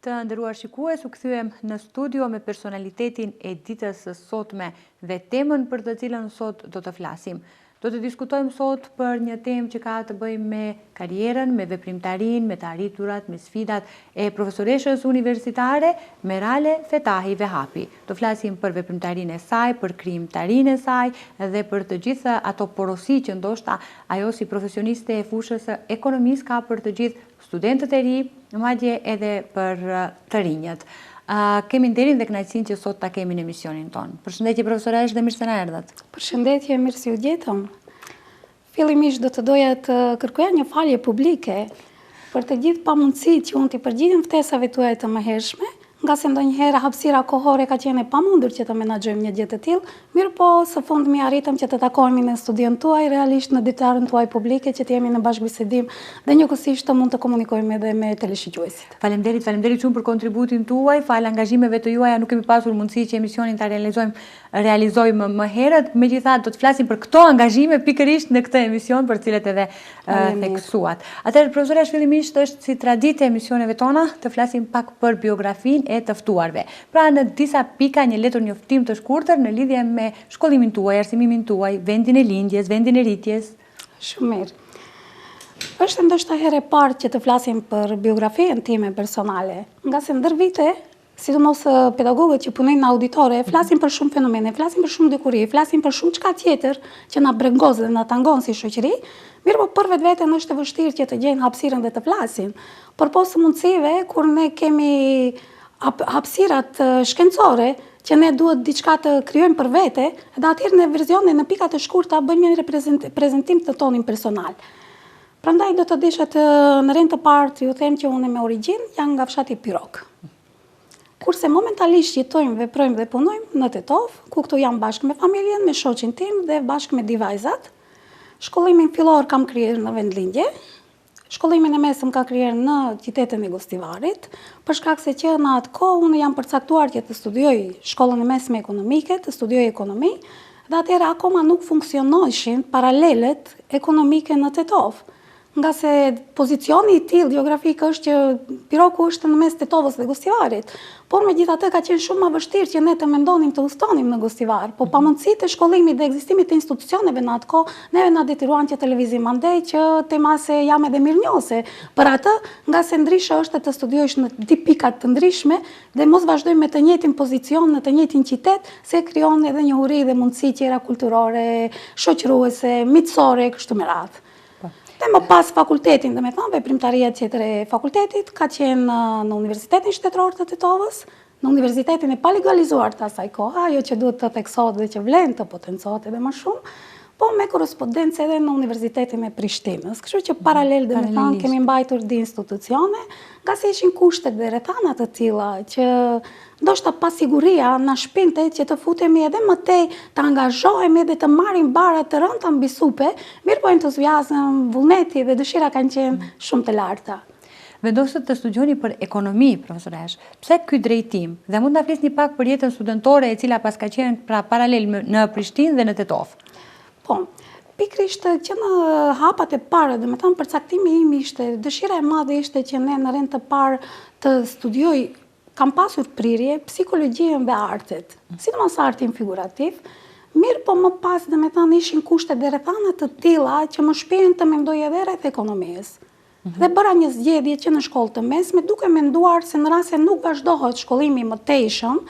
Të nderuar shikues, u kthyem në studio me personalitetin e ditës së sotme dhe temën për të cilën sot do të flasim. Do të diskutojmë sot për një temë që ka të bëjë me karrierën, me veprimtarinë, me të arriturat, me sfidat e profesoreshës universitare Merale Fetahi Vehapi. Do flasim për veprimtarinë e saj, për krijimtarinë e saj dhe për të gjitha ato porosi që ndoshta ajo si profesioniste e fushës së ekonomisë ka për të gjithë studentët e ri, madje edhe për të rinjët. Kemi nderin dhe kënaqësinë që sot ta kemi në emisionin tonë. Përshëndetje profesoresh dhe mirë se na erdhët. Përshëndetje, mirë se u gjetëm. Fillimisht do të doja të kërkoja një falje publike për të gjithë pamundësitë që unë t'i përgjigjem ftesave tuaja të mëhershme, nga se ndonjëherë hapësira kohore ka qenë e pamundur që të menaxhojmë një gjë të tillë, mirë po së fundmi arritëm që të takohemi në studion tuaj, realisht në ditëtarën tuaj publike, që të jemi në bashkëbisedim dhe njëkohësisht të mund të komunikojmë edhe me teleshikuesit. Faleminderit shumë për kontributin tuaj, fal angazhimeve të juaja nuk kemi pasur mundësi që emisionin ta realizojmë më herët, megjithatë do të flasim për këto angazhime pikërisht në këtë emision për cilët edhe theksuat. Atëherë profesoresh, fillimisht është si traditë e emisioneve tona të flasim pak për biografinë e të ftuarve. Pra në disa pika një letër njoftim të shkurtër në lidhje me shkollimin tuaj, arsimimin tuaj, vendin e lindjes, vendin e rritjes. Shumë mirë. Është ndoshta herë e parë që të flasim për biografinë time personale, nga se ndër vite, sidomos pedagogët që punojnë në auditore, flasin për shumë fenomene, flasin për shumë dukuri, flasin për shumë çka tjetër që na brengos dhe na tangon si shoqëri, mirë po për vetveten është e vështirë që të gjejnë hapësirën dhe të flasin. Por pas mundësive, kur ne kemi hapësirat shkencore, që ne duhet diçka të krijojmë për vete, dhe atëherë në verzione në pika të shkurta bëjmë një prezantim të tonin personal. Prandaj do të desha në rend të parë ju them që unë me origjinë jam nga fshati Pirok. Kurse momentalisht jetojmë, veprojmë dhe punojmë në Tetov, ku këtu jam bashkë me familjen, me shoqin tim dhe bashkë me dy vajzat. Shkollimin fillor kam kryer në vendlindje. Shkollimin e mesëm ka kryer në qytetin e Gostivarit, për shkak se që në atë kohë unë jam përcaktuar që të studioj shkollën e mesme ekonomike, të studioj ekonomi, dhe atëherë akoma nuk funksionoshin paralelet ekonomike në Tetov. Nga se pozicioni i tillë geografik është që Piroku është në mes Tetovës dhe Gostivarit, por megjithatë ka qenë shumë më vështirë që ne të mendonim të ustonim në Gostivar, po pamundësitë e shkollimit dhe ekzistimit të institucioneve në atë kohë neve na detyruan që televizim mandej që temase jam edhe mirënjohëse për atë, nga se ndryshe është të studiosh në dy pika të ndryshme dhe mos vazhdojmë me të njëjtin pozicion në të njëjtin qytet, se krijon edhe njohuri dhe mundësi tjera kulturore, shoqëruese, miqësore, kështu me radhë. Dhe më pas fakultetin, dhe me thamë, veprimtaria tjetër e fakultetit, ka qenë në Universitetin Shtetëror të Tetovës, në Universitetin e palegalizuar të asaj koha, ajo që duhet të theksohet dhe që vlen të potencohet edhe më shumë, po me korrespondencë edhe në Universitetin e Prishtinës. Kështu që paralel dhe me thamë kemi mbajtur dy institucione, nga se ishin kushtet dhe rrethana të tilla që ndoshta pasiguria na shpinte që të futemi edhe më tej, të angazhohemi dhe të marrim bara të rënda mbi supe, mirë po entuziazëm, vullneti dhe dëshira kanë qenë shumë të larta. Vendosët të studioni për ekonomi, profesoresh. Pse ky drejtim? Dhe mund ta flisni pak për jetën studentore e cila pas ka qenë pra paralel në Prishtinë dhe në Tetov. Po, pikrisht që në hapat e parë, dhe me thamë përcaktimi im ishte, dëshira e madhe ishte që ne në rend të parë të studioj, kam pasur prirje, psikologjien dhe artet, sidomos artin figurativ, mirë po më pas dhe me thamë ishin kushtet dhe rrethana të tilla që më shpihen të mendoj edhe rreth ekonomisë. Dhe bëra një zgjedhje që në shkollë të mesme, duke menduar se në rast se nuk vazhdohet shkollimi më tejshëm,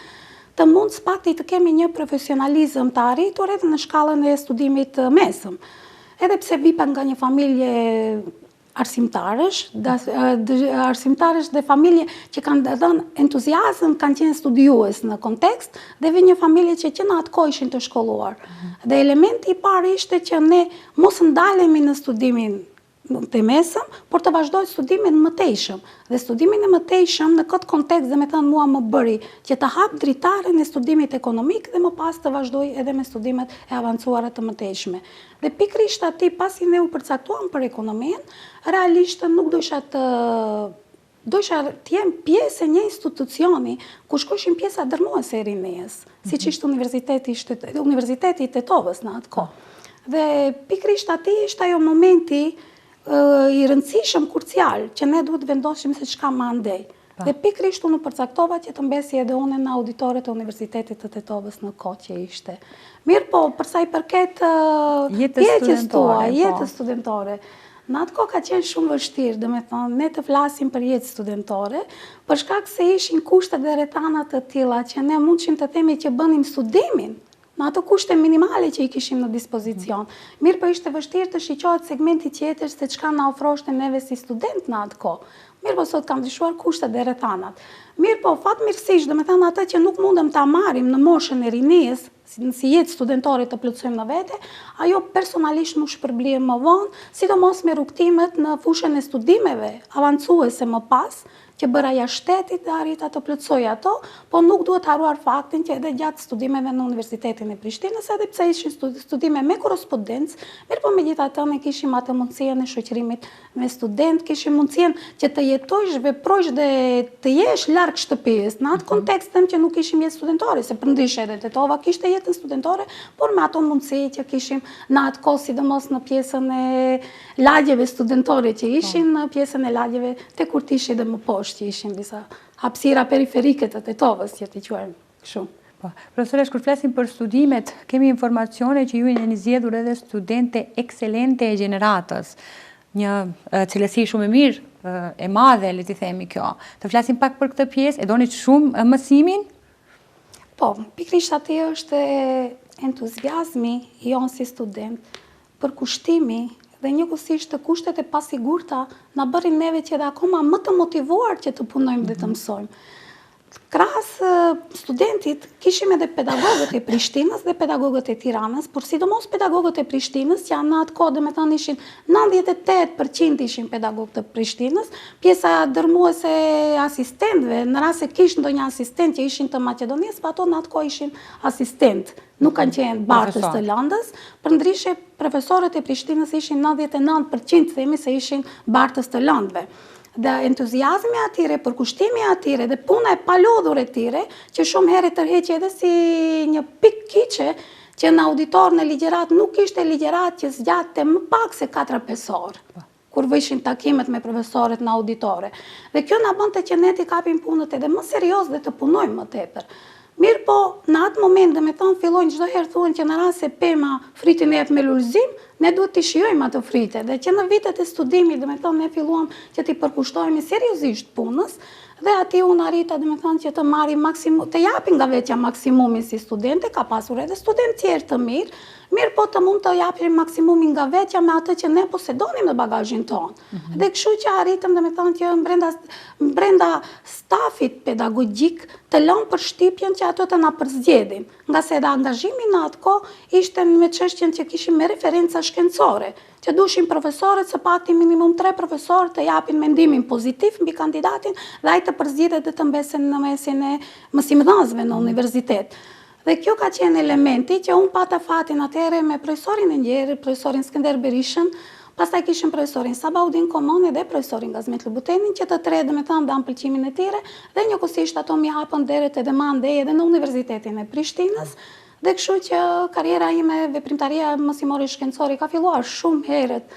të mund s'pakti të kemi një profesionalizëm të arritur edhe në shkallën e studimit mesëm. Edhe pse vipa nga një familje arsimtarësh dhe familje që kanë dhënë entuziazëm, kanë qenë studiues në kontekst, dhe vi një familje që në atë kohë ishin të shkolluar. Dhe elementi i parë ishte që ne mos ndalemi në studimin të mesëm, por të vazhdoj studimin më tejshëm. Dhe studimin e më tejshëm në këtë kontekst dhe me thënë mua më bëri që të hap dritaren e studimit ekonomik dhe më pas të vazhdoj edhe me studimet e avancuara të më tejshme. Dhe pikrisht aty pasi ne u përcaktuam për ekonominë, realisht nuk dojsha të jem pjesë e një institucioni ku shkojshin pjesa dërmuese e rinjes, siç ishte Universiteti i Tetovës në atë kohë. Dhe pikrisht aty ishte ajo momenti i rëndësishëm krucial që ne duhet vendosim se çka më andej. Dhe pikrisht unë përcaktova që të mbesi edhe unë në auditore të Universitetit të Tetovës në kohë që ishte. Mirë po, përsa i përket jetës studentore, në atë kohë ka qenë shumë vështirë, dhe me thonë, ne të flasim për jetë studentore, për shkak se ishin kushtet dhe rrethanat të tilla që ne mundshim të themi që bënim studimin në ato kushte minimale që i kishim në dispozicion. Mirë po ishte vështirë të shiqohet segmenti tjetër se çka na ofroshte neve si student në atë kohë. Mirë po sot kam ndryshuar kushtet dhe rrethanat. Mirë po, fatmirësisht, do me thënë atë që nuk mundem ta marrim në moshën e rinisë, si jetë studentore të plotësojmë në vete, ajo personalisht nuk shpërblihem më vonë, sidomos me rrugtimet në fushën e studimeve avancuese më pas, që bëra jashtë shtetit dhe arrita të plotësoj ato, po nuk duhet haruar faktin që edhe gjatë studimeve në Universitetin e Prishtinës, edhe pse ishin studime me korrespondencë, mirë po megjithatë ne kishim atë mundësinë e shoqërimit me student, kishim mundësinë që të jetojsh, veprojsh dhe të jesh larg shtëpisë. Në atë kontekst them që nuk kishim jetë studentore, se përndryshe edhe Tetova kishte jetën studentore, por me ato mundësi që kishim në atë kohë, sidomos në pjesën e lagjeve studentore që ishin, në pjesën e lagjeve te Kurtishi dhe më poshtë që ishin disa hapësira periferike të Tetovës, që t'i quajmë kështu. Profesoresh, kur flasim për studimet, kemi informacione që ju jeni zgjedhur edhe studente ekselente e gjeneratës, një cilësi shumë e mirë, e madhe, le t'i themi kjo. Të flasim pak për këtë pjesë, e doni shumë mësimin? Po, pikrisht aty është entuziazmi jonë si student, përkushtimi dhe njëkohësisht të kushtet e pasigurta na bërin neve që edhe akoma më të motivuar që të punojmë dhe të mësojmë. Krahas studentit kishim edhe pedagogët e Prishtinës dhe pedagogët e Tiranës, por sidomos pedagogët e Prishtinës, që në atë kohë domethënë ishin 98% ishin pedagogët e Prishtinës, pjesa dërmuese asistentëve, në rast se kish ndonjë asistent që ishin të Maqedonisë, pa ato në atë kohë ishin asistent, nuk kanë qenë bartës të lëndës, përndryshe profesorët e Prishtinës ishin 99% themi se ishin bartës të lëndëve. Dhe entuziazmi atyre, përkushtimi atyre dhe puna e palodhur e tyre, që shumë herë tërheqe edhe si një pikë kiçe, që në auditor në ligjerat nuk ishte ligjerat që zgjatte më pak se 4-5 orë, kur vëshin takimet me profesorët në auditore. Dhe kjo na bënte që ne t'i kapim punët edhe më serios dhe të punojmë më tepër. Mirë po, në atë moment, dhe me thonë, fillojnë çdo herë thuhen që në rast se pema fritin e jetë me lulëzim, ne duhet të shijojmë ato frite. Dhe që në vitet e studimit, dhe me thonë, ne filluam që t'i përkushtojmë seriozisht punës, dhe ati unë arrita, dhe me thonë, që të marrim maksimum, të japin nga vetja maksimumin si studente, ka pasur edhe student tjerë të mirë, mirë po të mund të japim maksimumin nga vetja me atë që ne posedonim në bagazhin tonë. Dhe kështu që arritëm, dhe me thonë, që brenda stafit pedagogjik të lëmë për shtypjen që ato të na përzgjedhin, nga se edhe angazhimi në atë kohë ishte me çështjen që kishim me referenca shkencore, që dushim profesorët së pakti minimum 3 profesorë të japin mendimin pozitiv mbi kandidatin dhe ai të përzgjedhet dhe të mbesen në mesin e mësimdhënësve në universitet. Dhe kjo ka qenë elementi që unë pata fatin atëherë me profesorin e njerë, profesorin Skënder Berishën, pastaj kishim profesorin Sabaudin Komoni dhe profesorin Gazmet Lubutenin, që të tre dhe me thamë dhanë pëlqimin e tyre, dhe njëkohësisht ato mi hapën deret edhe më andej edhe në Universitetin e Prishtinës, dhe kështu që karriera ime veprimtaria mësimore shkencore ka filluar shumë herët,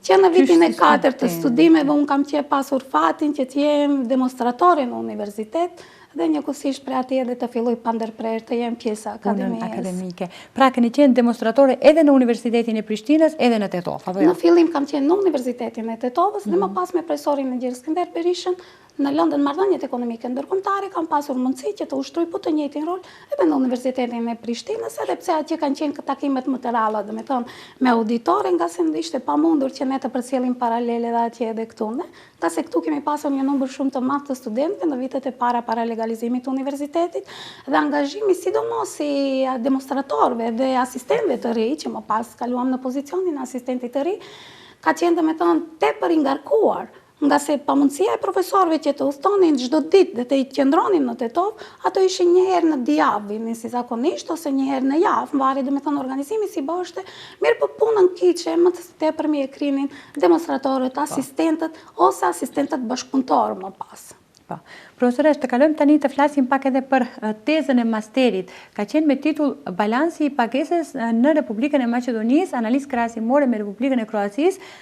që në vitin e 4 të studimeve unë kam qenë pasur fatin që të jem demonstratore në universitet, dhe njëkohësisht për ati edhe të filloj pa ndërprerje të jem pjesa akademike. Pra keni qenë demonstratore edhe në Universitetin e Prishtinës, edhe në Tetovë, apo jo? Në fillim kam qenë në Universitetin e Tetovës dhe më pas me profesorin e njerë Skënder Berishën në London Marrëdhëniet Ekonomike Ndërkombëtare kam pasur mundësi që të ushtroj po të njëjtin rol edhe në Universitetin e Prishtinës, edhe pse atje kanë qenë takimet më të ralla, do të thonë me auditore, nga se ishte pamundur që ne të përcjellim paralele edhe atje edhe këtu ne, nga se këtu kemi pasur një numër shumë të madh të studentëve në vitet e para legalizimit të universitetit dhe angazhimi sidomos si demonstratorëve dhe asistentëve të ri, që më pas kaluam në pozicionin asistentit të ri, ka qenë domethënë tepër i ngarkuar. Nga se pamundësia e profesorëve që të udhtonin çdo ditë dhe të qëndronin në Tetovë, ato ishin një herë në javë, si zakonisht, ose një herë në javë, mvari domethënë organizimi si bashte, mirë po punën kiçe, më të tepër mi e krinin demonstratorët, asistentët ose asistentët bashkëpunëtorë më pas. Po. Profesoresh, të kalojmë tani të flasim pak edhe për tezën e masterit. Ka qenë me titull Balansi i pagesës në Republikën e Maqedonisë, analizë krahasimore me Republikën e Kroacisë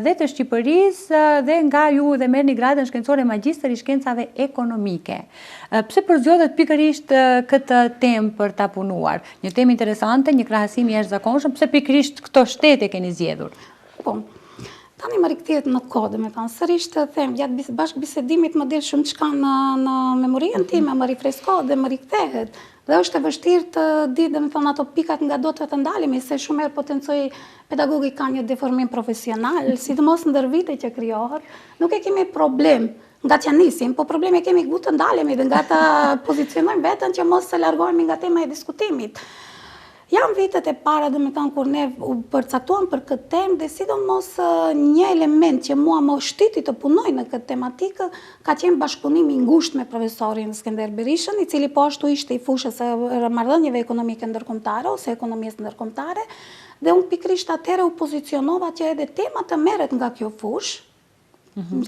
dhe të Shqipërisë dhe nga ju dhe merrni gradën shkencore magjistër i shkencave ekonomike. Pse përzgjedhet pikërisht këtë temë për ta punuar? Një temë interesante, një krahasim i jashtëzakonshëm, pse pikërisht këto shtete keni zgjedhur? Po. Tani më rikthehet në kodë, me thënë, sërish të them, gjatë bashkë bisedimit më del shumë çka në memorien time, më rifreskohet dhe më rikthehet. Dhe është e vështirë të di, dhe me thënë, ato pikat nga do të ndalemi, se shumë herë potencoj pedagogi ka një deformim profesional, sidomos ndër vite që krijohet, nuk e kemi problem nga që nisim, po problemi kemi ku të ndalemi dhe nga ta pozicionojmë veten që mos se largohemi nga tema e diskutimit. Janë vitet e para, dhe me thënë, kur ne përcaktuam për këtë temë, dhe sidomos një element që mua më shtyti të punoj në këtë tematikë, ka qenë bashkëpunimi i ngushtë me profesorin Skënder Berishën, i cili po ashtu ishte i fushës së marrëdhënieve ekonomike ndërkombëtare ose ekonomisë ndërkombëtare, dhe unë pikërisht atëherë u pozicionova që edhe tema të merret nga kjo fushë,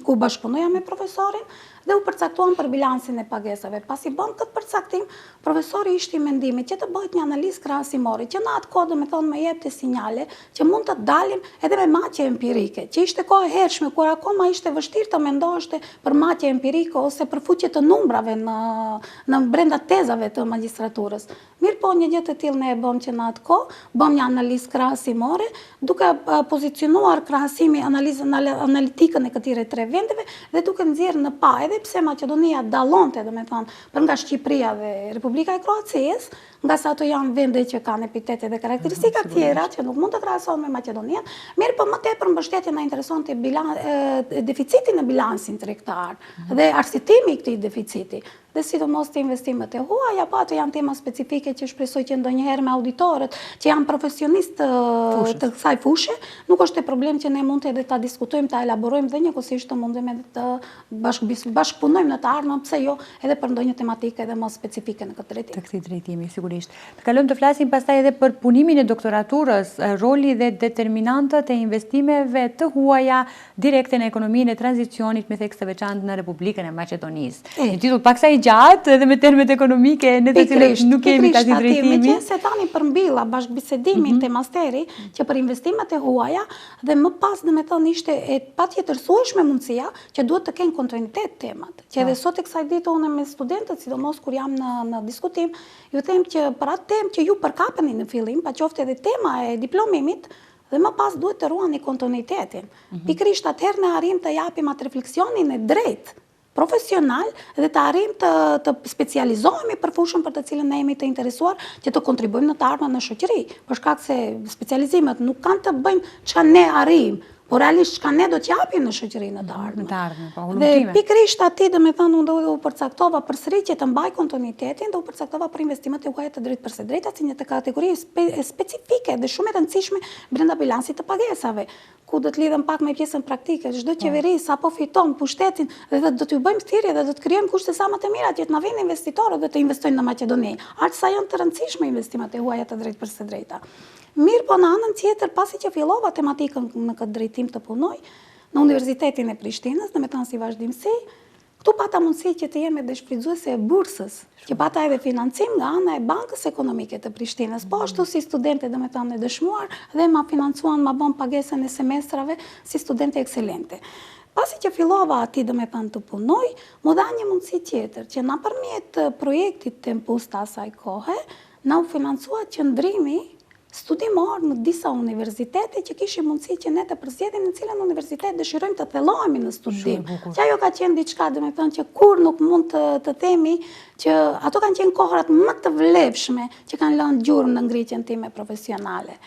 ku bashkëpunoja me profesorin, dhe u përcaktuam për bilansin e pagesave. Pasi bën këtë përcaktim, profesori ishte i mendimit që të bëhet një analizë krahasimore, që në atë kohë, me thonë, më jepte sinjale që mund të dalim edhe me matje empirike, që ishte kohë e hershme, kur akoma ishte vështirë të mendoheshte për matje empirike ose për fuqje të numrave në brenda tezave të magjistraturës. Mirë po, një gjë të tillë ne e bëm që në atë kohë, bëm një analizë krahasimore, duke pozicionuar krahasimi, analizën analitikën e këtyre tre vendeve dhe duke nxjerrë në pa edhe pse Maqedonia dallonte, domethënë, për nga Shqipëria dhe Republika e Kroacisë, nga sa ato janë vende që kanë epitete dhe karakteristika tjera që nuk mund të krahasohen me Maqedoninë, mirë po më tepër mbështetja na interesonte deficiti në bilansin tregtar dhe arsitimi i këtij deficiti. Dhe sidomos të investimet e huaja, po ato janë tema specifike që shpresoj që ndonjëherë me auditorët që janë profesionistë të kësaj fushë, nuk është e problem që ne mund të ta diskutojmë, ta elaborojmë dhe njëkohësisht të mundemi të bashkëpunojmë në të ardhmen, pse jo edhe për ndonjë tematikë edhe më specifike në këtë drejtim. Të këtij drejtimi, sigurisht. Të kalojmë të flasim pastaj edhe për punimin e doktoraturës, roli dhe determinantët e investimeve të huaja direkte në ekonominë e tranzicionit me theks të veçantë në Republikën e Maqedonisë. Një titull paksa i gjatë edhe me termet ekonomike në të cilët nuk kemi tani drejtimi. Meqense tani përmbilla bashkëbisedimin te masteri që për investimet e huaja dhe më pas domethënë ishte e patjetërsueshme mundësia që duhet të kenë kontinuitet temat. Që edhe sot e kësaj dite unë me studentët, sidomos kur jam në diskutim, ju them që për atë temë që ju përkapeni në fillim, paqoftë edhe tema e diplomimit, dhe më pas duhet të ruani kontinuitetin. Pikërisht atëherë ne arrim të japim atë refleksionin e drejtë profesional dhe të arrim të specializohemi për fushën për të cilën ne jemi të interesuar që të kontribuojmë në të ardhmen në shoqëri. Për shkak se specializimet nuk kanë të bëjnë çka ne arrim, por realisht çka ne do të japim në shoqëri në të ardhmen. Dhe pikërisht aty domethënë unë u përcaktova përsëri që të mbaj kontinuitetin dhe u përcaktova për investimet e huaja të drejtë përse drejta si një kategori specifike dhe shumë e rëndësishme brenda bilansit të pagesave, ku do të lidhem pak me pjesën praktike. Çdo qeveri sapo fiton pushtetin dhe do t'ju bëjmë thirrje dhe do të krijojmë kushte sa më të mira që të na vinë investitorët dhe të investojnë në Maqedoni. Aq sa janë të rëndësishme investimet e huaja të drejtë përse drejta. Mirë, po në anën tjetër, pasi që fillova tematikën në këtë drejtim të punoj në Universitetin e Prishtinës, domethënë si vazhdimsi, këtu pata mundësi që të jem edhe shfrytëzuese e bursës, që pata edhe financim nga ana e Bankës Ekonomike të Prishtinës, po ashtu si studente domethënë e dëshmuar dhe ma financuan, ma bën pagesën e semestrave si studente ekselente. Pasi që fillova aty domethënë të punoj, më dha një mundësi tjetër që nëpërmjet projektit Tempus të asaj kohe, na u financua qëndrimi studimor në disa universitete që kishin mundësi që ne të përzgjedhim në cilën universitet dëshirojmë të thellohemi në studim. Që ajo ka qenë diçka, domethënë që kur nuk mund të themi që ato kanë qenë kohërat më të vlefshme që kanë lënë gjurmë në ngritjen time profesionale.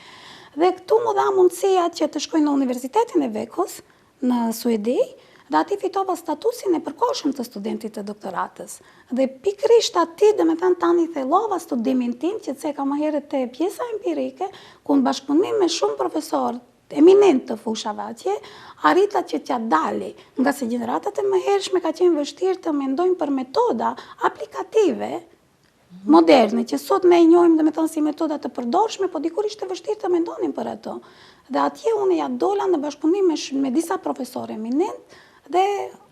Dhe këtu më dha mundësia që të shkoj në Universitetin e Vekos në Suedi, dhe ati fitova statusin e përkohshëm të studentit të doktoratës. Dhe pikërisht aty, domethënë tani thellova studimin tim, që ka më herët te pjesa empirike, ku në bashkëpunim me shumë profesorë eminent të fushave atje, arrita që t'ja dali, nga se gjeneratat e mëhershme ka qenë vështirë të mendojnë për metoda aplikative moderne, që sot ne i njohim domethënë si metoda të përdorshme, po dikur ishte vështirë të mendonin për ato. Dhe atje unë ja dola në bashkëpunim me disa profesorë eminent, dhe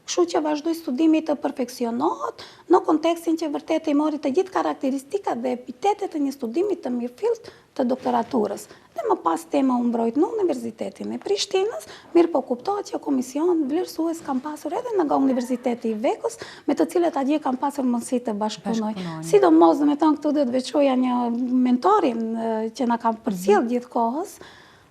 kështu që vazhdoi studimi të perfeksionohet në kontekstin që vërtet i mori të gjithë karakteristikat dhe epitetet e një studimi të mirëfillt të doktoraturës. Dhe më pas tema u mbrojt në Universitetin e Prishtinës, mirë po kuptohet që komision vlerësues kam pasur edhe nga Universiteti i Vekës, me të cilët atje kam pasur mundësi të bashkëpunoj. Sidomos, domethënë këtu do të veçoja një mentorin që na ka përcjell gjithkohës,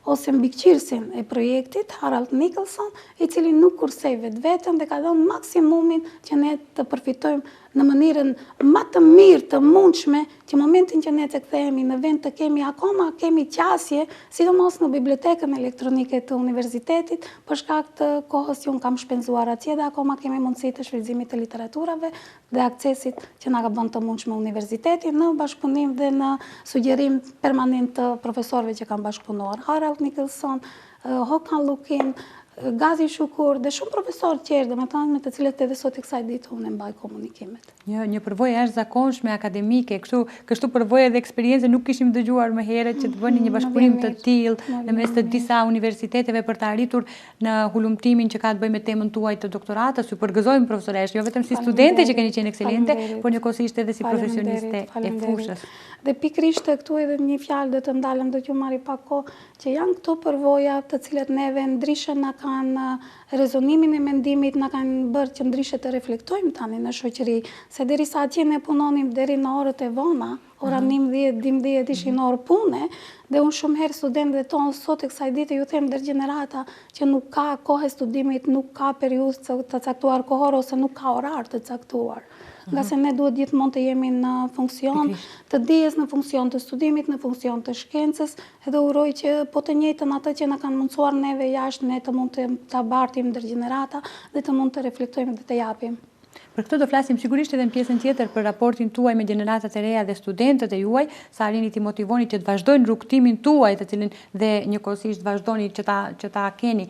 ose mbikëqyrësin e projektit, Harald Nicholson, i cili nuk kursej vetëm dhe ka dhënë maksimumin që ne të përfitojmë në mënyrën më të mirë të mundshme, që momentin që ne të kthehemi në vend të kemi qasje, sidomos në bibliotekën elektronike të universitetit, për shkak të kohës që unë kam shpenzuar atje dhe akoma kemi mundësi të shfrytëzimit të literaturave dhe aksesit që na ka bën të mundshme universiteti në bashkëpunim dhe në sugjerim permanent të profesorëve që kanë bashkëpunuar. Harald Nicholson, Håkan Lukin, Gazi Shukur dhe shumë profesorë tjerë, domethënë me të cilët edhe sot i kësaj ditë unë mbaj komunikimet. Një përvojë jashtëzakonshme akademike, kështu përvojë dhe eksperiencë nuk kishim dëgjuar më herët që të bëni një bashkëpunim të tillë në mes të disa universiteteve për të arritur në hulumtimin që ka të bëjë me temën tuaj të doktoratës. Ju përgëzojmë profesoresh, jo vetëm si studente që keni qenë ekselente, por njëkohësisht edhe si profesioniste e fushës. Dhe pikërisht këtu edhe një fjalë do të ndalem, do t'ju marri pak kohë, që janë këto përvoja të cilat neve ndryshe na kanë rezonimin e mendimit, na kanë bërë që ndryshe të reflektojmë tani në shoqëri, se derisa atje ne punonim deri në orët e vona, ora 11-12 ishin orë pune, dhe unë shumë herë studentëve tonë sot e kësaj dite ju them ndër gjenerata që nuk ka kohë studimit, nuk ka periudhë të caktuar kohor ose nuk ka orar të caktuar. Nga se ne duhet gjithmonë të jemi në funksion të dijes, në funksion të studimit, në funksion të shkencës, edhe uroj që po të njëjtën atë që na kanë mundsuar neve jashtë, ne të mund të bartim ndër gjenerata dhe të mund të reflektojmë dhe të japim. Për këtë do flasim sigurisht edhe në pjesën tjetër për raportin tuaj me gjeneratat e reja dhe studentët e juaj, sa arrini t'i motivoni që të vazhdojnë rrugtimin tuaj, të cilin dhe njëkohësisht vazhdoni që ta keni.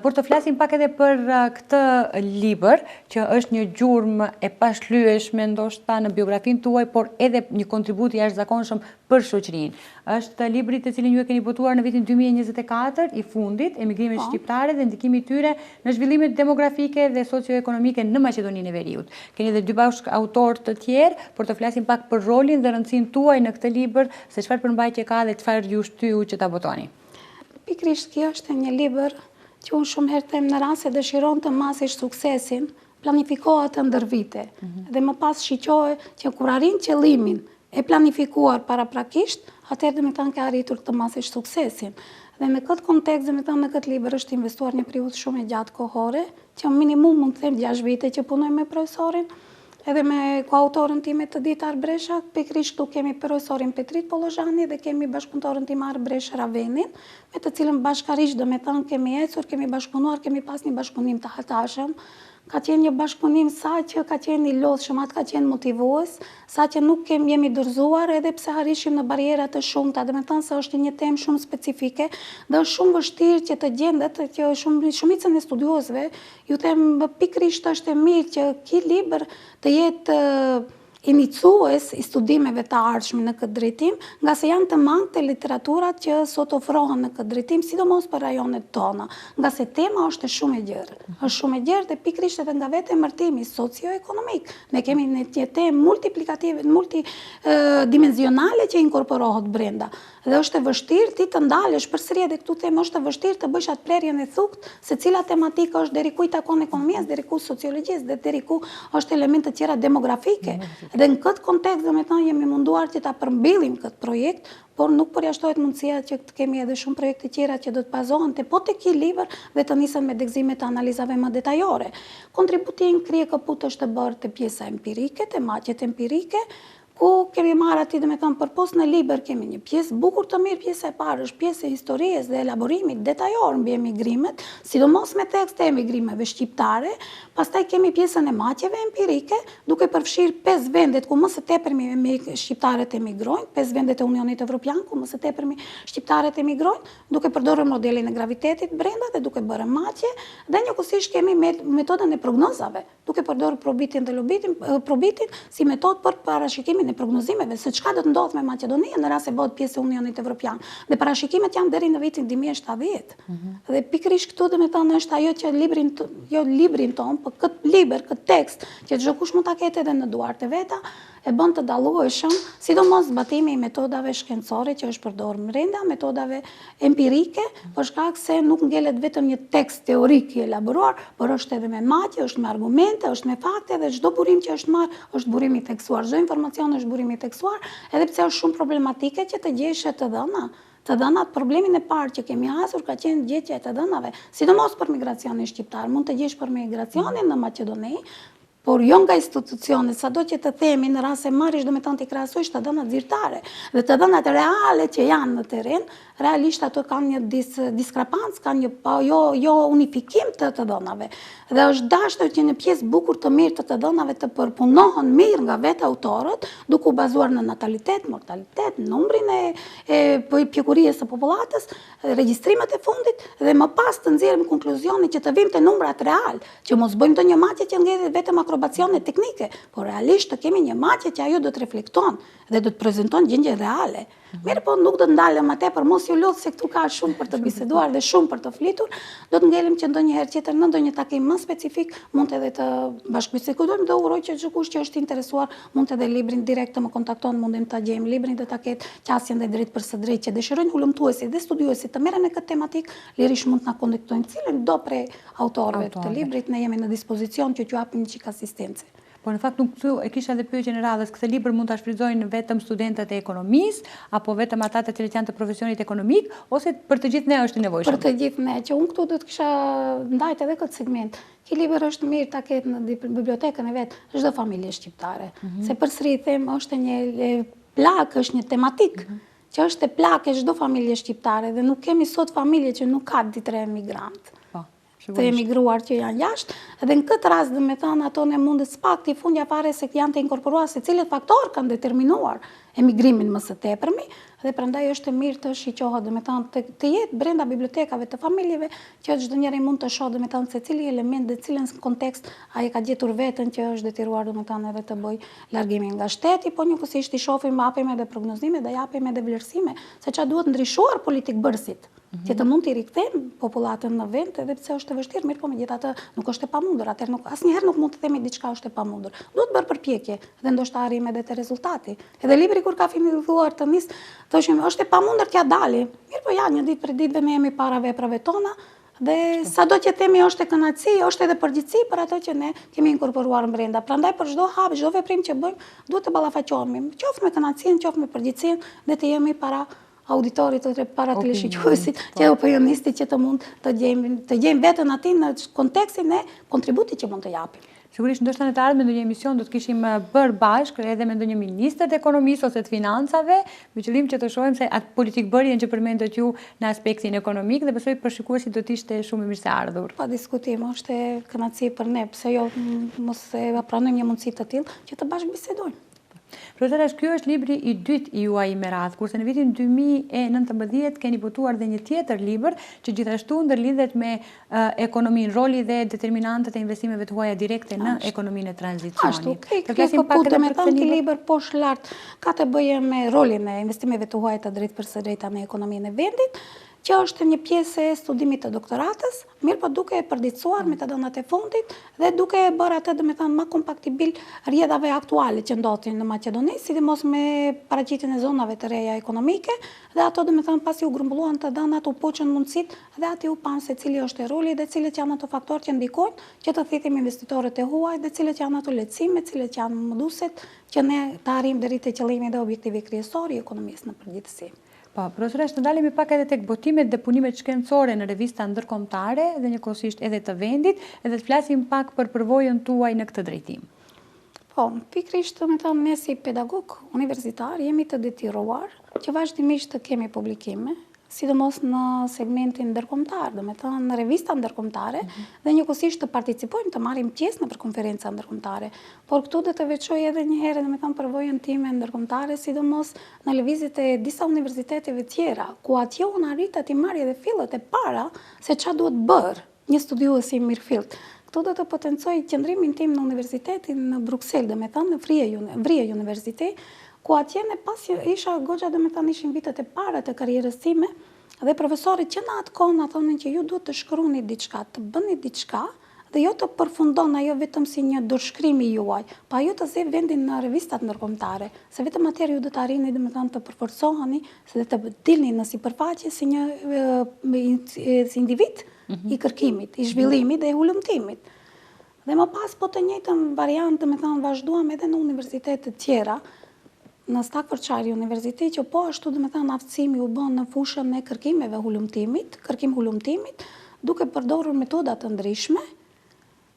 Por të flasim pak edhe për këtë libër, që është një gjurmë e pashlyeshme ndoshta në biografin tuaj, por edhe një kontribut i jashtëzakonshëm për shoqërinë. Është libri të cilin ju e keni botuar në vitin 2024, i fundit, emigrimet shqiptare dhe ndikimi i tyre në zhvillimet demografike dhe socioekonomike në Maqedoninë e Veriut. Keni edhe dy bashkë autor të tjerë, por të flasim pak për rolin dhe rëndësinë tuaj në këtë libër, se çfarë përmbajtje ka dhe çfarë ju shtyu që ta botoni. Pikërisht kjo është një libër që unë shumë herë them në rast se dëshiron të masish suksesin, planifikohet ndër vite. Dhe më pas shiqohet që kur arrin qëllimin e planifikuar paraprakisht, atëherë domethënë ka arritur të masish suksesin. Dhe në këtë kontekst, domethënë në këtë libër është investuar një periudhë shumë e gjatë kohore, që minimum mund të them 6 vite që punoj me profesorin, edhe me koautorën time të Ditë Arbresha, pikërisht këtu kemi profesorin Petrit Pollozhani dhe kemi bashkëpunëtorën time Arbresh Ravenin, me të cilën bashkarisht domethënë kemi ecur, kemi bashkëpunuar, kemi pas një bashkëpunim të hatashëm. Ka qenë një bashkëpunim sa që ka qenë i lodhshëm, atë ka qenë motivues, sa që nuk jemi dorëzuar edhe pse harrishim në bariera të shumta, domethënë se është një temë shumë specifike dhe është shumë vështirë që të gjendet që shumicën e studiozëve ju them pikërisht është e mirë që ky libër të jetë iniciues i studimeve të ardhshme në këtë drejtim, nga se janë të mangë literaturat që sot ofrohen në këtë drejtim, sidomos për rajonet tona, nga se tema është shumë e gjerë. Është shumë e gjerë dhe pikërisht edhe nga vetë emërtimi socioekonomik. Ne kemi një temë multiplikative, multidimenzionale që inkorporohet brenda. Dhe është e vështirë ti të ndalesh përsëri edhe këtu temë është e vështirë të bësh atë prerjen e thukt se cila tematika është deri ku i takon ekonomisë, deri ku sociologjisë, dhe deri ku është elemente të tjera demografike. Dhe në këtë kontekst domethënë jemi munduar që ta përmbyllim këtë projekt, por nuk përjashtohet mundësia që të kemi edhe shumë projekte tjera që do të bazohen te po te ky libër dhe të nisen me degëzime të analizave më detajore. Kontributi im krye kaput është të bërë te pjesa empirike, te maqet empirike, ku kemi marrë aty domethënë përpos në libër kemi një pjesë bukur të mirë, pjesa e parë është pjesë e historisë dhe elaborimit detajor mbi emigrimet, sidomos me tekste e emigrimeve shqiptare, pastaj kemi pjesën e maqeve empirike, duke përfshirë 5 vendet ku më së tepërmi shqiptarët emigrojnë, 5 vendet e Unionit Evropian ku më së tepërmi shqiptarët emigrojnë, duke përdorur modelin e gravitetit brenda dhe duke bërë maqe, dhe njëkohësisht kemi metodën e prognozave, duke përdorur probitin dhe probitin si metodë për parashikimin e prognozimeve se çka do të ndodhë me Maqedoninë në rast se bëhet pjesë e Unionit Evropian. Dhe parashikimet janë deri në vitin 2070. Dhe pikërisht këtu domethënë është ajo që librin ton, por këtë libër, këtë tekst që çdo kush mund ta ketë edhe në duart e veta, e bën të dallueshëm, sidomos zbatimi i metodave shkencore që është përdorur brenda metodave empirike, për shkak se nuk ngelet vetëm një tekst teorik i elaboruar, por është edhe me matje, është me argumente, është me fakte dhe çdo burim që është marrë është burim i tekstuar, çdo informacion është burim i tekstuar, edhe pse është shumë problematike që të gjesh të dhëna. Të dhënat, problemin e parë që kemi hasur ka qenë gjetja e të dhënave, sidomos për migracionin shqiptar. Mund të gjesh për migracionin në Maqedoni, por jo nga institucionet, sado që të themi në rast se marrish domethënë të krahasojsh të dhënat zyrtare dhe të dhënat reale që janë në terren, realisht ato kanë një diskrapancë, kanë një jo unifikim të dhënave. Dhe është dashur që një pjesë bukur të mirë të dhënave të përpunohen mirë nga vetë autorët, duke u bazuar në natalitet, mortalitet, numrin e pjekurisë së popullatës, regjistrimet e fundit dhe më pas të nxjerrim konkluzionin që të vim te numrat real, që mos bëjmë ndonjë matje që ngjelet vetëm akrobacione teknike, por realisht të kemi një matje që ajo do të reflekton dhe do të prezanton gjendje reale. Mirë, po nuk do të ndalem atë, për mos ju lodh se këtu ka shumë për të biseduar dhe shumë për të flitur, do të ngelim që ndonjëherë tjetër në ndonjë takim më specifik mund edhe të bashkëbisedojmë dhe uroj që çdo kush që është interesuar mund edhe librin direkt të më kontakton, mundim ta gjejmë librin dhe ta ketë qasjen dhe drejt për së drejtë që dëshirojnë ulëmtuesit dhe studiuesit të merren me këtë tematik, lirisht mund të na kontaktojnë cilën do prej autorëve të librit, ne jemi në dispozicion që t'ju japim një çik asistencë. Por në fakt nuk e kisha edhe pyetje në radhës, këtë libër mund ta shfrytëzojnë vetëm studentët e ekonomisë apo vetëm ata të cilët janë të profesionit ekonomik, ose për të gjithë ne është i nevojshëm? Për të gjithë ne, që unë këtu do të kisha ndajt edhe këtë segment. Ky libër është mirë ta ketë në bibliotekën e vet çdo familje shqiptare. Se përsëri them, është një plak, është një tematik që është e plak e çdo familje shqiptare dhe nuk kemi sot familje që nuk ka ditë emigrant. Të emigruar që janë jashtë, dhe në këtë rast dhe me thënë ato ne mundet s'pak të i fundja pare se janë të inkorporuar se cilët faktor kanë determinuar emigrimin më së tepërmi, dhe prandaj është e mirë të shiqohet dhe me thënë të jetë brenda bibliotekave të familjeve që çdo njeri mund të shohë dhe me thënë se cili element dhe cilën kontekst ai ka gjetur veten që është detyruar dhe me thënë edhe të bëj largimin nga shteti, po njëkohësisht i shohim japim edhe prognozime dhe japim edhe vlerësime se çfarë duhet ndryshuar politik bërësit. Që të mund t'i rikthejmë popullatën në vend, edhe pse është e vështirë, mirë, po megjithatë nuk është e pamundur, atëherë asnjëherë nuk mund të themi diçka është e pamundur. Duhet bërë përpjekje dhe ndoshta arrim edhe te rezultati. Edhe libri kur ka filluar të nis, thoshim është e pamundur t'ja dali. Mirë, po ja, një ditë për ditëve ne jemi para veprave tona dhe sado që themi është e kënaqësi, është edhe përgjegjësi për ato që ne kemi inkorporuar brenda. Prandaj për çdo hap, çdo veprim që bëjmë, duhet të ballafaqohemi, qoftë me kënaqësinë, qoftë me përgjegjësinë, dhe të jemi para auditorit ose para teleshiqësit, që opinionistit që të mund të gjejmë veten aty në kontekstin e kontributit që mund të japim. Sigurisht ndoshta në të ardhmen ndonjë emision do të kishim bërë bashkë edhe me ndonjë ministër të ekonomisë ose të financave, me qëllim që të shohim se atë politikbërjen që përmendët ju në aspektin ekonomik dhe besoj për shikuesit do të ishte shumë e mirë se ardhur. Pa diskutim, është kënaqësi për ne, pse jo mos e pranojmë një mundësi të tillë që të bashkëbisedojmë. Profesor, ky është libri i dytë i juaj me radhë, kurse në vitin 2019 keni botuar dhe një tjetër libër që gjithashtu ndërlidhet me ekonominë, roli dhe determinantët e investimeve të huaja direkte në ekonominë e tranzicionit. Ashtu, me thënë ky libër poshtë lart ka të bëjë me rolin e investimeve të huaja të drejtë për së drejta në ekonominë e vendit, që është një pjesë e studimit të doktoratës, mirë po duke e përditësuar me të dhënat e fundit dhe duke e bërë atë dhe me thënë më kompaktibil rrjedhave aktuale që ndodhin në Maqedoni, sidomos me paraqitjen e zonave të reja ekonomike, dhe ato dhe me thënë pasi u grumbulluan të dhënat u poqën mundësit dhe aty u panë se cili është e roli dhe cilët janë ato faktorë që ndikojnë që të thithim investitorët e huaj dhe cilët janë ato lehtësime, cilët janë munduesit që ne të arrijmë deri te qëllimi dhe objektivi kryesor i ekonomisë në përgjithësi. Po, profesoresh, të ndalemi pak edhe tek botimet dhe punimet shkencore në revista ndërkombëtare dhe njëkohësisht edhe të vendit, edhe të flasim pak për përvojën tuaj në këtë drejtim. Po, pikrisht me thënë ne si pedagog universitar jemi të detyruar që vazhdimisht të kemi publikime, sidomos në segmentin ndërkombëtar, do me thënë në revista ndërkombëtare, dhe njëkohësisht të participojmë, të marrim pjesë në konferenca ndërkombëtare. Por këtu do të veçoj edhe një herë, do me thënë përvojën time ndërkombëtare, sidomos në lëvizjet e disa universiteteve tjera, ku atje unë arrita të marrë edhe fillet e para se çfarë duhet bërë një studiues i mirëfillt. Këtu do të potencoj qëndrimin tim në universitetin në Bruxelles, dhe me thënë në Vrije Universitet, ku atje në pas isha goxha, dhe me thënë ishin vitet e para të karierës time, dhe profesorit që në atë kohë në thonin që ju duhet të shkruni diçka, të bëni diçka, dhe jo të përfundon ajo vetëm si një dorëshkrimi juaj, pa ju të zi vendin në revistat ndërkombëtare, se vetëm atëherë ju do të arrini, dhe me thënë të përforcoheni, se dhe të dilni në sipërfaqe si një si individ i kërkimit, i zhvillimit dhe i ulëmtimit. Dhe më pas po të njëjtën variant, dhe me thënë vazhduam edhe në universitetet tjera, në Stakfordshire Universitet, që po ashtu dhe me thënë aftësimi u bën në fushën e kërkimeve kërkim hulumtimit, duke përdorur metodat të ndryshme.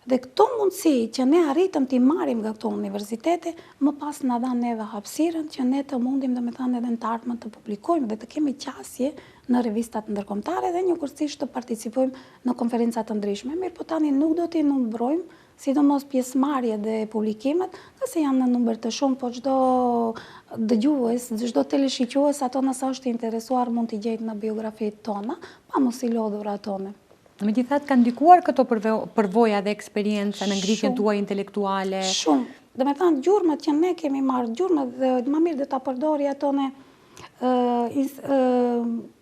Dhe këto mundësi që ne arritëm t'i marrim nga këto universitete, më pas në dha neve hapësirën që ne të mundim dhe me thënë edhe në të ardhmen të publikojmë dhe të kemi qasje në revistat ndërkombëtare dhe njëkohësisht të participojmë në konferencat të ndryshme. Mirë po tani nuk do t'i numërojmë, sidomos pjesëmarrje dhe publikimet, ka se janë në numër të shumë, po çdo dëgjues, çdo teleshiqjues ato nëse është i interesuar mund t'i gjejtë në biografitë tona, pa mos i lodhur atone. Megjithatë ka ndikuar këto përvoja dhe eksperjenca në ngritjen tuaj intelektuale? Shumë. Dhe me thënë, gjurmët që ne kemi marrë, gjurmët dhe më mirë dhe ta përdori ato në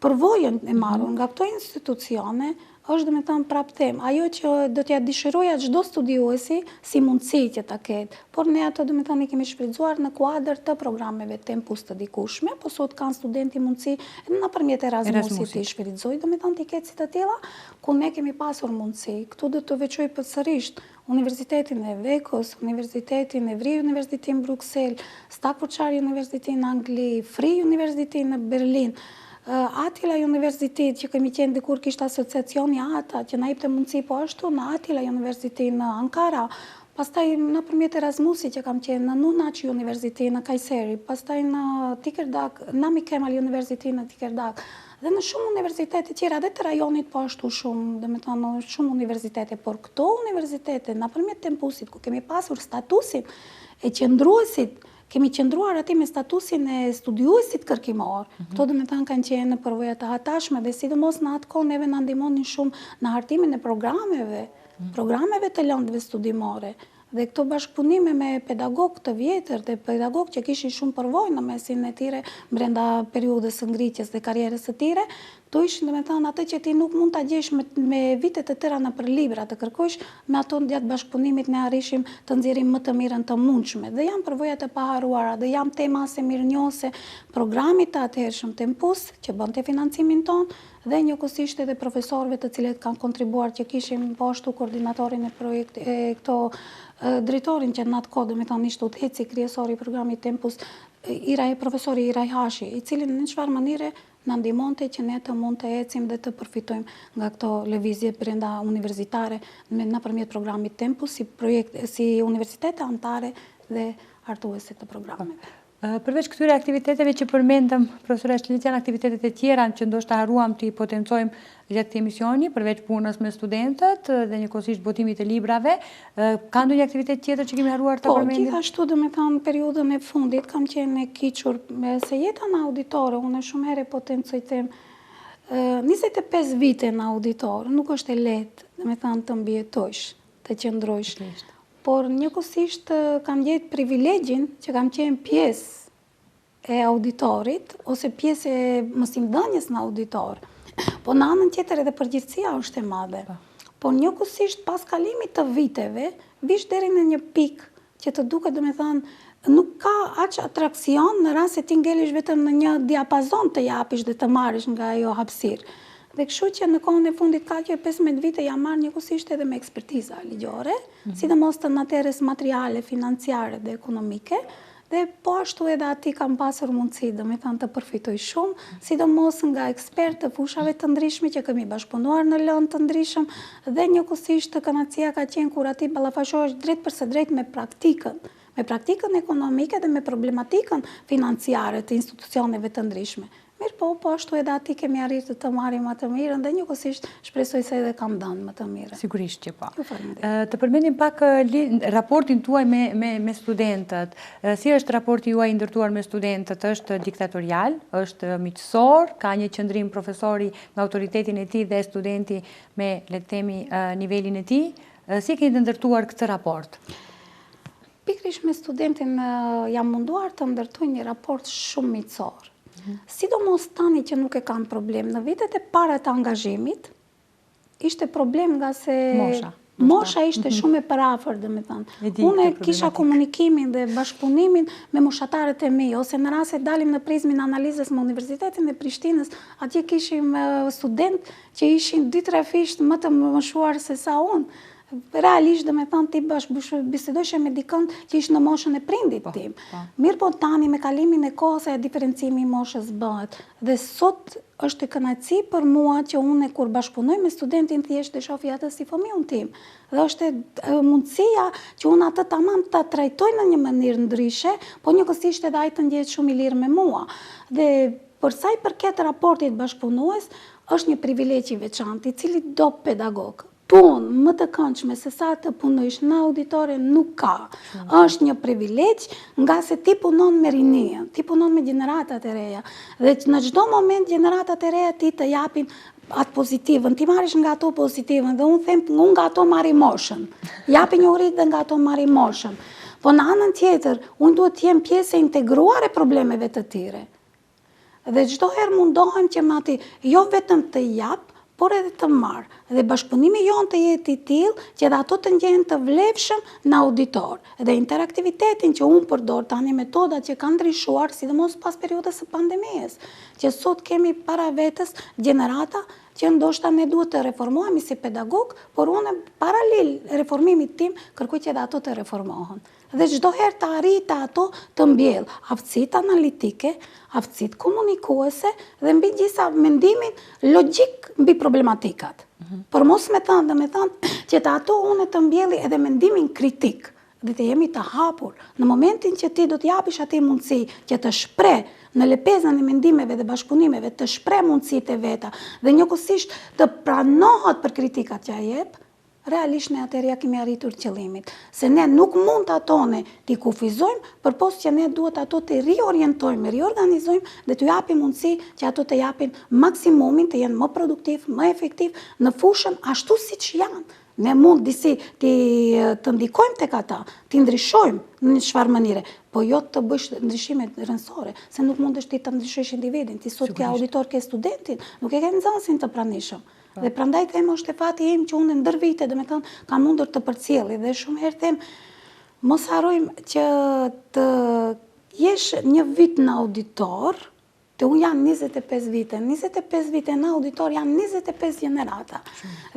përvojën e marrën nga këto institucione, është dhe me thënë praptem. Ajo që do t'ja dëshiroja çdo studiuesi si mundësi që ta ketë, por ne ato dhe me thënë i kemi shfrytzuar në kuadër të programeve tempus të dikushme, po sot kanë studenti mundësi nëpërmjet Erasmusit i shfrytëzoj, dhe me thënë t'i ketë si të tilla, ku ne kemi pasur mundësi. Këtu do të veçoj përsërisht Universitetin e Vekos, Universitetin e Vrije Universitet në Bruxelles, Stakfordshire Universitet në Angli, Free Universitet në Berlin, Attila Universitet që kemi qenë dikur kishte asociacioni ATA që na jepte mundësi po ashtu në Attila Universitet në Ankara, pastaj nëpërmjet Erasmusit që kam qenë në Nunaç Universitet në Kayseri, pastaj në Tekirdağ, Nami Kemal Universitet në Tekirdağ, dhe në shumë universitete tjera dhe të rajonit po ashtu shumë, dhe me thënë shumë universitete, por këto universitete nëpërmjet tempusit ku kemi pasur statusin e qëndruesit, kemi qëndruar ati me statusin e studiuesit kërkimor. Këto dhe me thënë kanë qenë në përvoja të hatashme dhe sidomos në atë kohë neve në ndihmonin shumë në hartimin e programeve të lëndëve studimore. Dhe këto bashkëpunime me pedagog të vjetër dhe pedagog që kishin shumë përvojë në mesin e tyre brenda periudhës së ngritjes dhe karrierës së tyre, to ishin dhe me thënë atë që ti nuk mund ta gjesh me vitet e tëra nëpër libra të kërkosh, me ato gjatë bashkëpunimit ne arishim të nxjerrim më të mirën të mundshme. Dhe janë përvojat e paharruara, dhe janë tema se mirënjohëse programit të atëhershëm Tempus që bënte financimin ton, dhe njëkohësisht edhe profesorëve të cilët kanë kontribuar që kishim po ashtu koordinatorin e projektit e këto drejtorin që në atë kohë, dhe me thënë ishte udhëheci kryesori i programit Tempus, profesori Iraj Hashi, i cili në çfarë mënyre na ndihmonte që ne të mund të ecim dhe të përfitojmë nga këto lëvizje brenda universitare nëpërmjet programit Tempus si universitete anëtare dhe hartuese të programeve. Përveç këtyre aktiviteteve që përmendëm, profesora Shtlinic, janë aktivitetet e tjera që ndoshta haruam t'i potencojmë gjatë këtij emisioni, përveç punës me studentët dhe njëkohësisht botimit të librave, ka ndonjë aktivitet tjetër që kemi haruar ta përmendim? Po, gjithashtu do me thënë periudhën e fundit kam qenë e kiqur se jeta në auditore, unë shumë herë potencoj them 25 vite në auditor, nuk është e lehtë, do me thënë të mbijetojsh, të qëndrojsh. Por njëkohësisht kam gjetë privilegjin që kam qenë pjesë e auditorit ose pjesë e mësimdhënies në auditor. Po në anën tjetër edhe përgjegjësia është e madhe. Por njëkohësisht pas kalimit të viteve, vish deri në një pikë që të duket, domethënë, nuk ka aq atraksion në rast se ti ngelesh vetëm në një diapazon të japish dhe të marrësh nga ajo hapësirë. Dhe kështu që në kohën e fundit ka që 15 vite jam marrë njëkohësisht edhe me ekspertiza ligjore, sidomos të natyrës materiale, financiare dhe ekonomike, dhe po ashtu edhe ati kam pasur mundësi, domethënë, të përfitoj shumë, sidomos nga ekspertë të fushave të ndryshme që kemi bashkëpunuar në lëndë të ndryshëm, dhe njëkohësisht kënaqësia ka qenë kur ati ballafaqohesh drejt për së drejt me praktikën ekonomike dhe me problematikën financiare të institucioneve të ndryshme. Mirë po ashtu edhe ati kemi arritur të marrim më të mirën dhe njëkohësisht shpresoj se edhe kam dhënë më të mirën. Sigurisht që po. Të përmendim pak raportin tuaj me studentët. Si është raporti juaj ndërtuar me studentët? Është diktatorial, është miqësor, ka një qëndrim profesori me autoritetin e tij dhe studenti me, le të themi, nivelin e tij? Si keni të ndërtuar këtë raport? Pikërisht me studentin jam munduar të ndërtoj një raport shumë miqësor. Sidomos tani që nuk e kam problem. Në vitet e para të angazhimit, ishte problem nga se mosha ishte shumë e parafër, domethënë. Unë kisha komunikimin dhe bashkëpunimin me moshatarët e mi, ose në rast se dalim në prizmin analizës me Universitetin e Prishtinës, atje kishim student që ishin 2-3 fisht më të moshuar se sa unë. Realisht, domethënë, ti bisedojshe me dikën që ishte në moshën e prindit tim. Mirë po tani me kalimin e kohës e diferencimi i moshës bëhet. Dhe sot është e kënaqësi për mua që unë kur bashkëpunoj me studentin thjesht e shoh atë si fëmijën tim. Dhe është mundësia që unë atë tamam ta trajtoj në një mënyrë ndryshe, po njëkohësisht edhe ai të ndjehet shumë i lirë me mua. Dhe për sa i përket raportit bashkëpunues, është një privilegj i veçantë, i cili do pedagog. Punë më të këndshme se sa të punojsh në auditore nuk ka. Është një privilegj nga se ti punon me rinien, ti punon me gjeneratat e reja. Dhe në çdo moment gjeneratat e reja ti të japin atë pozitivën, ti marrish nga ato pozitivën dhe unë them unë nga ato marri moshën. Japi një urit dhe nga ato marri moshën. Po në anën tjetër, unë duhet të jem pjesë e integruar e problemeve të tyre. Dhe çdo herë mundohem që mati jo vetëm të jap, por edhe të marë. Dhe bashkëpunimi jonë të jetë i tillë që edhe ato të ndjehen të vlefshëm në auditor. Dhe interaktivitetin që unë përdor tani metodat që kanë ndryshuar, sidomos pas periudhës së pandemisë, që sot kemi para vetës gjenerata që ndoshta ne duhet të reformohemi si pedagog, por unë paralel reformimit tim kërkoj që edhe ato të reformohen. Dhe çdo herë të arritë ato të mbjell aftësitë analitike, aftësitë komunikuese dhe mbi gjitha mendimin logjik mbi problematikat. Por mos me thënë që të ato unë të mbjelli edhe mendimin kritik dhe të jemi të hapur në momentin që ti do të japish atij mundësi që të shpreh në lepezën e mendimeve dhe bashkëpunimeve, të shpreh mundësitë e veta dhe njëkohësisht të pranohet për kritikat që jep. Realisht ne atëherë ja kemi arritur qëllimit. Se ne nuk mund të atone t'i kufizojmë, përpos që ne duhet ato të riorientojmë, riorganizojmë dhe t'u japim mundësi që ato të japin maksimumin, të jenë më produktiv, më efektiv në fushën ashtu siç janë. Ne mund disi të ndikojmë tek ata, t'i ndryshojmë në çfarë mënyre, po jo të bësh ndryshime rrënjësore, se nuk mundesh ti të ndryshosh individin, ti sot ke auditor, ke studentin, nuk e ke nxënësin të pranishëm. Dhe prandaj them është e fati im që unë ndër vite, domethënë kam mundur të përcjelli dhe shumë herë them mos harrojmë që të jesh një vit në auditor, të unë jam 25 vite. 25 vite në auditor janë 25 gjenerata.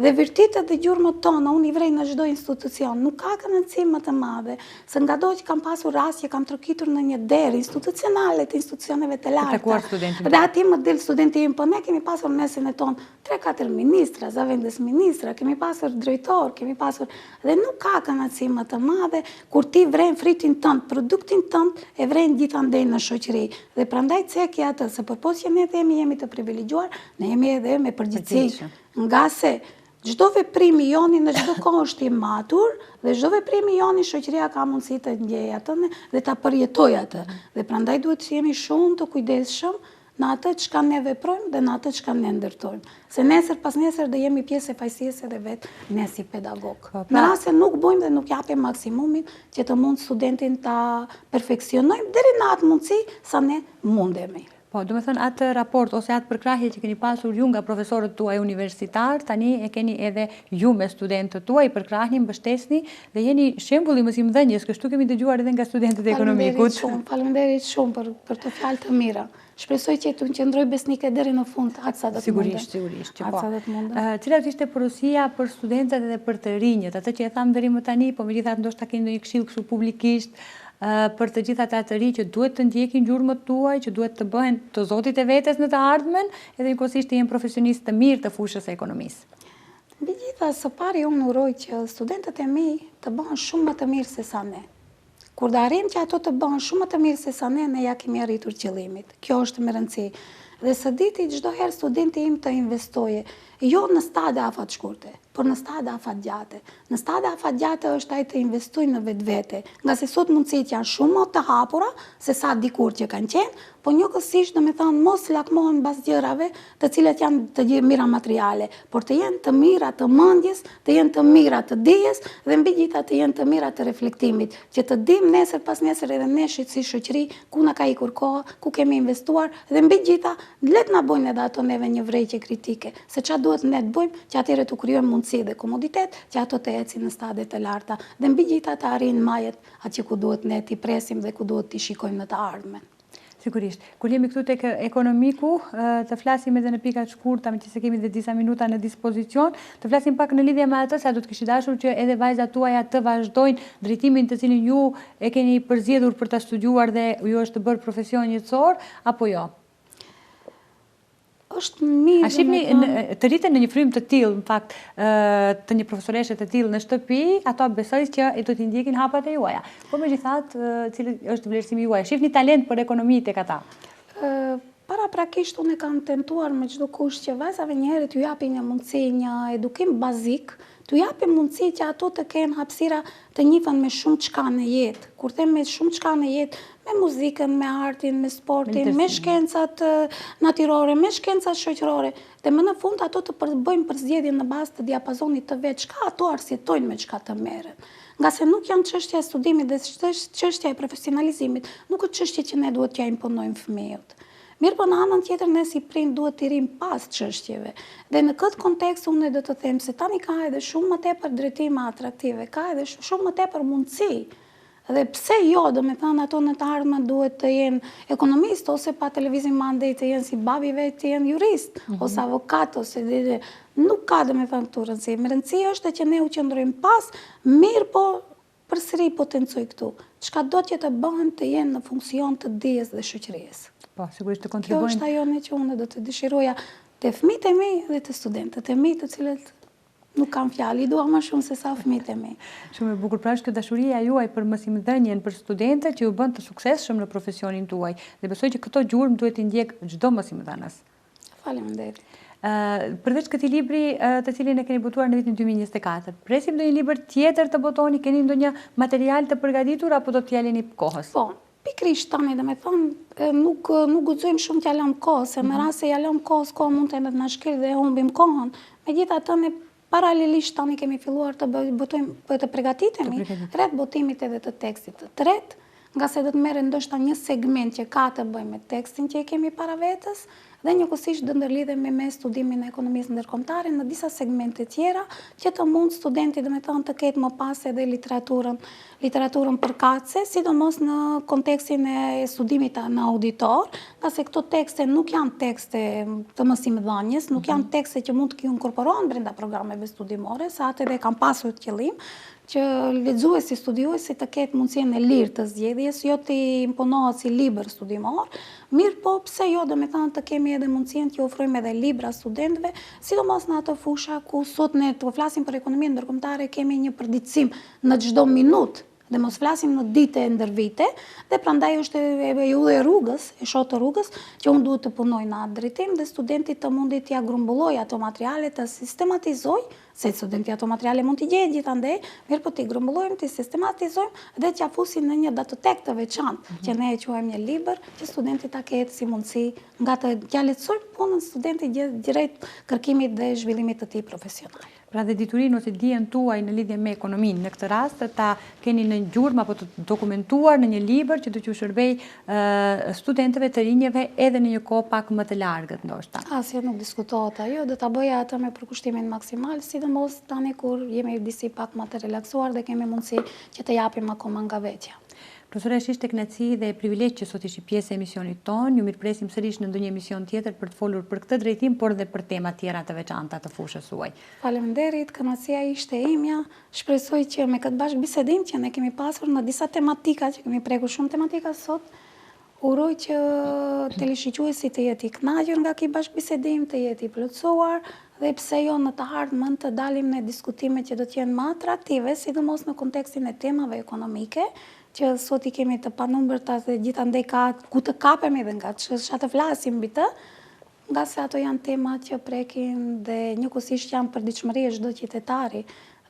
Dhe virtytet dhe gjurmët tona, unë i vrej në çdo institucion, nuk ka kënaqësi më të madhe, se ngadoj që kam pasur rast që kam trokitur në një derë institucionale të institucioneve të larta. Dhe ati më del studenti im, po ne kemi pasur mesin e tonë 3-4 ministra, zavendës ministra, kemi pasur drejtor, kemi pasur dhe nuk ka kënaqësi më të madhe kur ti vren fritin tënd, produktin tënd e vren gjithandej në shoqëri. Dhe prandaj cekja atë se përpos që ne themi jemi të privilegjuar, ne jemi edhe me përgjegjësi. Nga se çdo veprim i joni në çdo kohë është i matur dhe çdo veprim i joni shoqëria ka mundësi të ndjejë atë dhe ta përjetojë atë. Dhe prandaj duhet të jemi shumë të kujdesshëm në atë çka ne veprojmë dhe në atë çka ne ndërtojmë. Se nesër pas nesër do jemi pjesë e fajsisë edhe vetë ne si pedagog. Në rast se nuk bojmë dhe nuk japim maksimumin që të mund studentin ta perfeksionojmë deri në atë mundësi sa ne mundemi. Po, do me thënë atë raport ose atë përkrahje që keni pasur ju nga profesorët tuaj universitar, tani e keni edhe ju me studentët tuaj, përkrahni, mbështesni dhe jeni shembulli mësimdhënies, kështu kemi dëgjuar edhe nga studentët e ekonomikut. Faleminderit shumë për të fjalë të mira. Shpresoj që të qëndroj besnike deri në fund, aq sa do të mundem. Sigurisht, që po. Cilat ishte porosia për studentët edhe për të rinjët, atë që e tham deri më tani, po megjithatë ndoshta keni ndonjë këshill kështu publikisht për të gjithë ata të ri që duhet të ndjekin gjurmët tuaj, që duhet të bëhen të zotit e vetes në të ardhmen, edhe njëkohësisht të jenë profesionistë të mirë të fushës së ekonomisë. Megjithatë, së pari unë uroj që studentët e mi të bëhen shumë më të mirë se sa ne. Kur do arrijmë që ato të bëhen shumë më të mirë se sa ne ja kemi arritur qëllimit. Kjo është më rëndësi. Dhe së diti çdo herë studenti im të investojë Jo në stade afat shkurte, por në stade afat gjate. Në stade afat gjate është ai të investojë në vetvete, nga se sot mundësitë janë shumë më të hapura se sa dikur që kanë qenë, po njëkohësisht mos lakmohen mbas gjërave të cilat janë të mira materiale, por të jenë të mira të mendjes, të jenë të mira të dijes dhe mbi gjitha të jenë të mira të reflektimit, që të dim nesër pas nesër edhe ne si shoqëri ku na ka ikur koha, ku kemi investuar dhe mbi gjitha le të na bojnë edhe ato neve një vrejtje kritike, se çfarë duhet ne të bëjmë që atyre të krijojmë mundësi dhe komoditet që ato të ecin në stade të larta dhe mbi gjitha të arrijnë majet aty ku duhet ne t'i presim dhe ku duhet t'i shikojmë në të ardhmen. Sigurisht. Kur jemi këtu tek ekonomiku, të flasim edhe në pika të shkurta, meqenëse kemi dhe disa minuta në dispozicion, të flasim pak në lidhje me atë sa do të kishit dashur që edhe vajzat tuaja të vazhdojnë drejtimin të cilin ju e keni përzgjedhur për ta studiuar dhe ju është të bërë profesion jetësor apo jo? Është mirë. A shihni të rriten në një frym të tillë, në fakt, të një profesoreshe të tillë në shtëpi, ato besoj që do t'i ndjekin hapat e juaja. Por megjithatë, cili është vlerësimi juaj? Shihni talent për ekonomi tek ata? Paraprakisht unë kam tentuar me çdo kusht që vajzave një herë t'ju japin një mundësi, një edukim bazik, t'u japim mundësi që ato të kenë hapësira të njihen me shumë çka në jetë. Kur them me shumë çka në jetë, me muzikën, me artin, me sportin, me shkencat natyrore, me shkencat shoqërore, dhe më në fund ato të bëjmë përzgjedhje në bazë të diapazonit të vet, çka ato arsjetojnë me çka të merren. Nga se nuk janë çështja e studimit dhe çështja e profesionalizimit, nuk është çështje që ne duhet t'ja imponojmë fëmijët. Mirë, po në anën tjetër ne si prind duhet t'i rim pas çështjeve. Dhe në këtë kontekst unë do të them se tani ka edhe shumë më tepër drejtime atraktive, ka edhe shumë më tepër mundësi. Dhe pse jo, do me thënë ato në të ardhmen duhet të jenë ekonomist, ose pa televizin mandej të jenë si babi vet të jenë jurist, ose avokat, ose nuk ka do me thënë këtu rëndësi. Më rëndësi është që ne u qëndrojmë pas, mirë po përsëri potencoj këtu. Çka do që të bëhen të jenë në funksion të dijes dhe shoqërisë. Po, sigurisht të kontribuojnë. Kjo është ajo që unë do të dëshiroja të fëmijët e mi dhe të studentët e mi, të cilët nuk kam fjalë, i dua më shumë se sa fëmijët e mi. Shumë e bukur, pra është kjo dashuria juaj për mësimdhënien për studentët që ju bën të suksesshëm në profesionin tuaj. Dhe besoj që këto gjurmë duhet t'i ndjek çdo mësimdhënës. Faleminderit. Përveç këtij libri të cilin e keni botuar në vitin 2024, presim ndonjë libër tjetër të botoni, keni ndonjë material të përgatitur apo do t'ja lëni kohës? Po, pikrisht tani dhe me thonë, nuk guxojmë shumë t'ja lëm kohë, se në rast se ja lëm kohës, kohë mund të na shkel dhe humbim kohën. Megjithatë ne paralelisht tani kemi filluar të botojmë, të përgatitemi rreth botimit edhe të tekstit të tretë, nga se do të merren ndoshta një segment që ka të bëjë me tekstin që e kemi para vetës, dhe njëkohësisht do ndërlidhemi me studimin e ekonomisë ndërkombëtare në disa segmente tjera, që të mund studenti domethënë të ketë më pas edhe literaturën përkatëse, sidomos në kontekstin e studimit në auditor, nga se këto tekste nuk janë tekste të mësimdhënies, nuk janë tekste që mund të inkorporohen brenda programeve studimore, sa atë edhe kam pasur qëllim që lexuesi, studiuesi të ketë mundësinë e lirë të zgjedhjes, jo të imponohet si libër studimor, mirë po pse jo, domethënë të kemi edhe mundësinë të ofrojmë edhe libra studentëve, sidomos në ato fusha ku sot ne të flasim për ekonominë ndërkombëtare, kemi një përditësim në çdo minutë, dhe mos flasim në dite e ndërvite, dhe prandaj është e rrugës, e shoh të rrugës, që unë duhet të punoj në atë drejtim dhe studenti të mundi t'ia grumbulloj ato materiale, të sistematizoj, se studenti ato materiale mund t'i gjejë gjithandej, mirë po t'i grumbullojmë, t'i sistematizojmë dhe t'ia fusim në një datotek të veçantë, që ne e quajmë një libër, që studenti ta ketë si mundësi nga të t'ia lehtësojmë punën studenti drejt kërkimit dhe zhvillimit të tij profesional. Pra dhe diturinë ose dijen tuaj në lidhje me ekonominë, në këtë rast ta keni në gjurmë apo të dokumentuar në një libër që do t'ju shërbej studentëve të rinjeve edhe në një kohë pak më të largët ndoshta. Asgjë nuk diskutohet ajo, do ta bëja atë me përkushtimin maksimal, sidomos tani kur jemi disi pak më të relaksuar dhe kemi mundësi që të japim akoma nga vetja. Profesoresh, ishte kënaqësi dhe privilegj që sot ishi pjesë e emisionit tonë. Ju mirpresim sërish në ndonjë emision tjetër për të folur për këtë drejtim, por dhe për tema tjera të veçanta të fushës suaj. Faleminderit, kënaqësia ishte imja. Shpresoj që me këtë bashkëbisedim që ne kemi pasur në disa tematika, që kemi prekur shumë tematika sot, uroj që teleshiqyesi të jetë i kënaqur nga ky bashkëbisedim, të jetë i plotësuar, dhe pse jo në të ardhmen të dalim në diskutime që do të jenë më atraktive, sidomos në kontekstin e temave ekonomike, që sot i kemi të panumërta dhe gjithandej ka ku të kapemi dhe nga çfarë të flasim mbi të, nga se ato janë tema që prekin dhe njëkohësisht janë përditshmëri e çdo qytetari.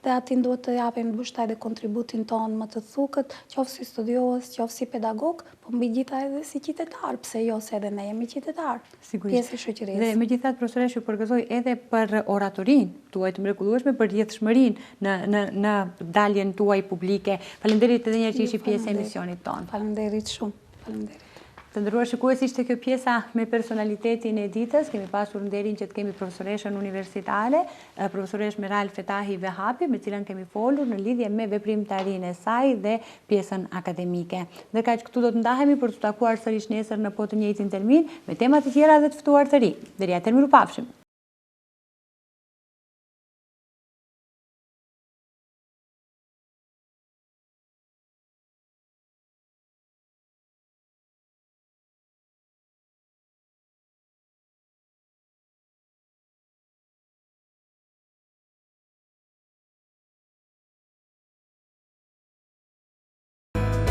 Dhe atin duhet të japim bushtaj dhe kontributin tonë më të thukët, qoftë si studios, qoftë si pedagog, po mbi gjitha edhe si qytetar, pse jo se edhe ne jemi qytetar, pjesë e shoqërisë. Dhe megjithatë profesoresh ju përgëzoj edhe për oratorinë tuaj të mrekullueshme, për rrjedhshmërinë në daljen tuaj publike. Faleminderit edhe një herë që ishi pjesë e emisionit tonë. Faleminderit shumë. Faleminderit. Të nderuar shikues, ishte kjo pjesa me personalitetin e ditës. Kemi pasur nderin që të kemi profesoreshën universitare, profesoresh Meral Fetahi Vehapi, me cilën kemi folur në lidhje me veprimtarinë e saj dhe pjesën akademike. Dhe kaq këtu do të ndahemi për të takuar sërish nesër në po të njëjtin termin me tema të tjera dhe të ftuar të ri. Deri atëherë mirupafshim.